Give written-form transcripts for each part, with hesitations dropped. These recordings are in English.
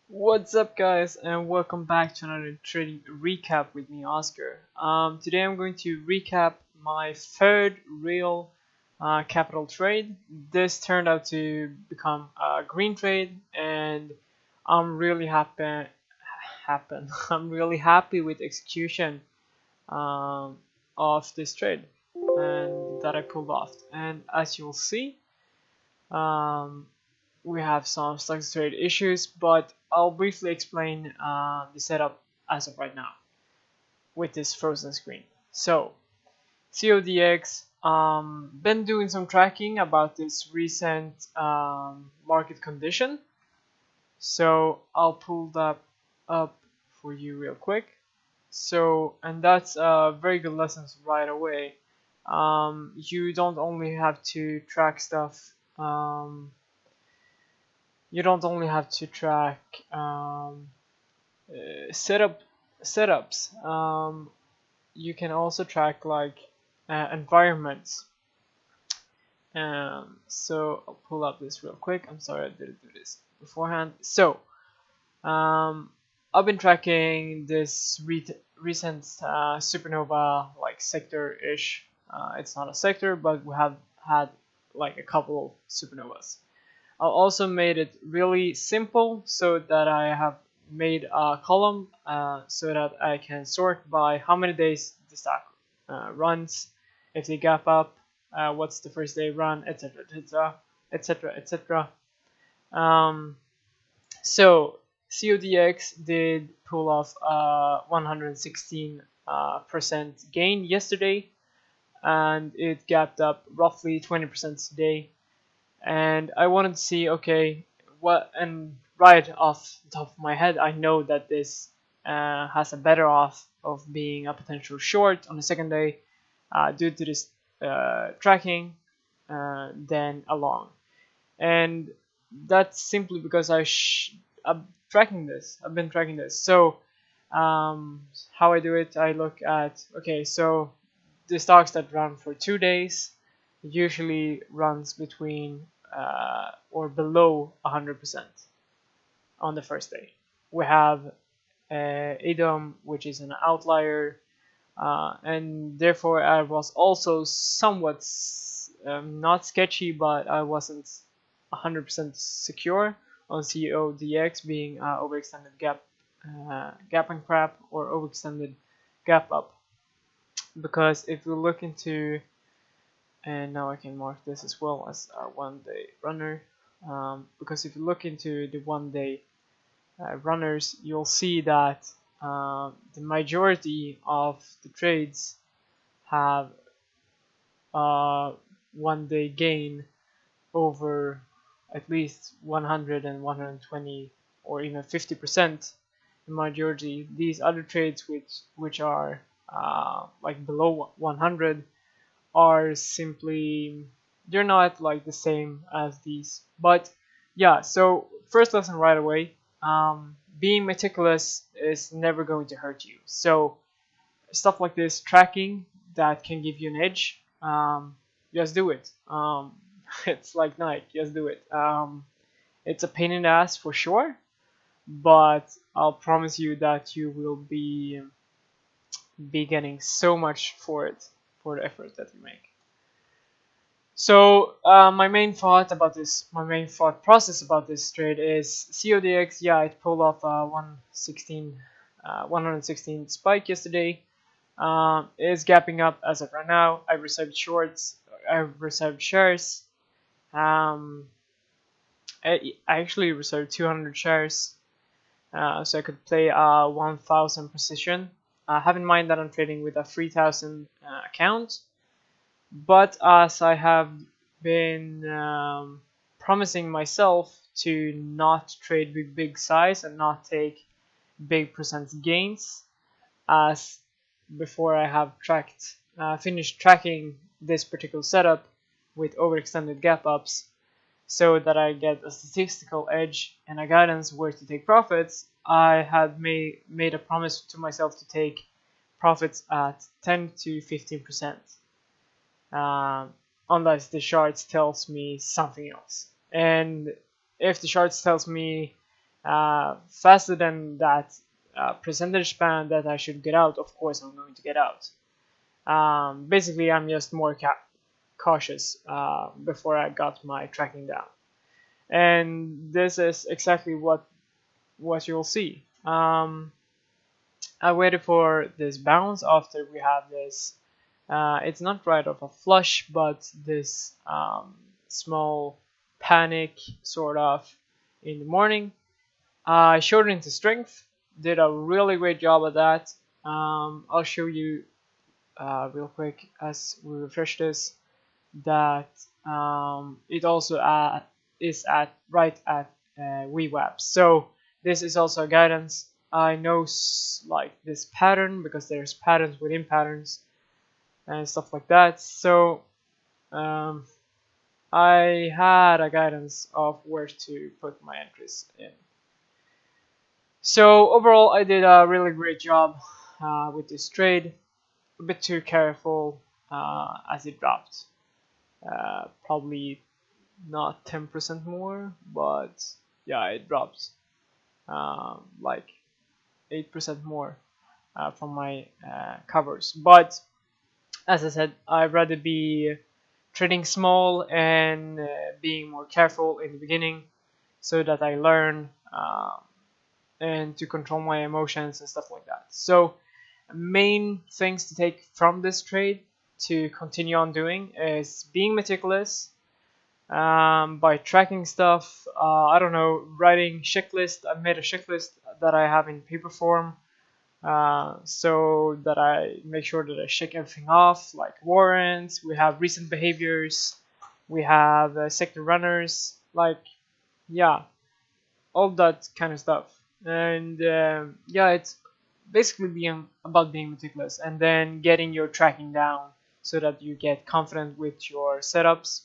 What's up, guys, and welcome back to another trading recap with me, Oscar. Today I'm going to recap my third real capital trade. This turned out to become a green trade, and I'm really happy. I'm really happy with execution um, of this trade and that I pulled off. And as you'll see, um, we have some stock trade issues, but I'll briefly explain the setup as of right now with this frozen screen. So, CODX, been doing some tracking about this recent market condition. So I'll pull that up for you real quick. So, and that's very good lessons right away. You don't only have to track stuff. You don't only have to track setups. You can also track like environments. So I'll pull up this real quick. I'm sorry I didn't do this beforehand. So um, I've been tracking this recent supernova like sector-ish. It's not a sector, but we have had like a couple of supernovas. I also made it really simple so that I have made a column so that I can sort by how many days the stock runs, if they gap up, what's the first day run, etc., etc., etc., etc. So CODX did pull off a 116% gain yesterday, and it gapped up roughly 20% today. And I wanted to see, okay, what, and right off the top of my head, I know that this has a better off of being a potential short on the second day due to this tracking than a long. And that's simply because I'm tracking this. I've been tracking this. So how I do it, I look at, okay, so the stocks that run for 2 days usually runs between or below 100% on the first day. We have ADOM, which is an outlier, and therefore I was also somewhat not sketchy, but I wasn't 100% secure on CODX being overextended gap and crap or overextended gap up, because if we look into, and now I can mark this as well as a 1 day runner, because if you look into the 1 day runners, you'll see that the majority of the trades have a 1 day gain over at least 100 and 120 or even 50%. The majority, these other trades which are like below 100 are simply, they're not like the same as these. But yeah, so first lesson right away, being meticulous is never going to hurt you. So stuff like this, tracking that can give you an edge, just do it. It's like Nike, just do it. It's a pain in the ass for sure, but I'll promise you that you will be getting so much for it, for the effort that you make. So my main thought process about this trade is CODX. Yeah, it pulled off a 116 spike yesterday. Is gapping up as of right now. I've reserved shorts. I've reserved shares. I actually reserved 200 shares, so I could play a 1,000 position. Have in mind that I'm trading with a 3,000 account. But as I have been promising myself to not trade with big size and not take big percent gains, as before I have finished tracking this particular setup with overextended gap ups, so that I get a statistical edge and a guidance where to take profits, I had made a promise to myself to take profits at 10 to 15%. Unless the charts tells me something else. And if the charts tells me faster than that percentage span that I should get out, of course I'm going to get out. Basically, I'm just more cautious before I got my tracking down, and this is exactly what you'll see. I waited for this bounce after we have this. It's not right off a flush, but this small panic sort of in the morning. I showed it into strength, did a really great job at that. I'll show you real quick as we refresh this that it also is at right at VWAP. So this is also a guidance. I know like this pattern because there's patterns within patterns and stuff like that. So I had a guidance of where to put my entries in. So overall, I did a really great job with this trade. A bit too careful as it dropped. Probably not 10% more, but yeah, it dropped like 8% more from my covers. But as I said, I'd rather be trading small and being more careful in the beginning so that I learn and to control my emotions and stuff like that. So main things to take from this trade to continue on doing is being meticulous by tracking stuff. I don't know, writing checklist. I made a checklist that I have in paper form so that I make sure that I check everything off, like warrants. We have recent behaviors. We have sector runners, like yeah, all that kind of stuff. And yeah, it's basically being about being meticulous and then getting your tracking down so that you get confident with your setups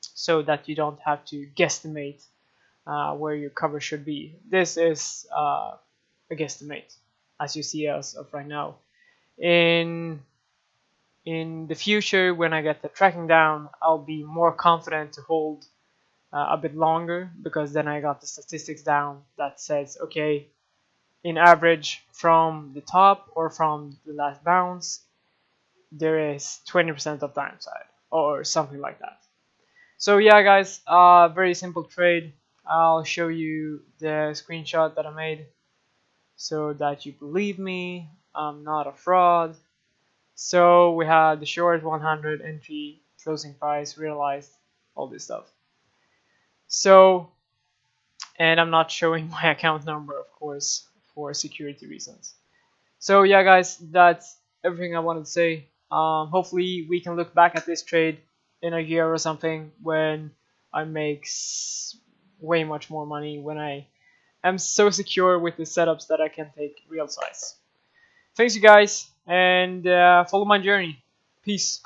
so that you don't have to guesstimate where your cover should be. This is a guesstimate as you see as of right now. In the future, when I get the tracking down, I'll be more confident to hold a bit longer because then I got the statistics down that says, okay, in average from the top or from the last bounce, there is 20% of downside or something like that. So yeah, guys, very simple trade. I'll show you the screenshot that I made so that you believe me. I'm not a fraud. So we had the short 100 entry, closing price, realized, all this stuff. So, and I'm not showing my account number, of course, for security reasons. So yeah, guys, that's everything I wanted to say. Hopefully we can look back at this trade in a year or something when I make way much more money, when I am so secure with the setups that I can take real size. Thanks you guys, and follow my journey. Peace.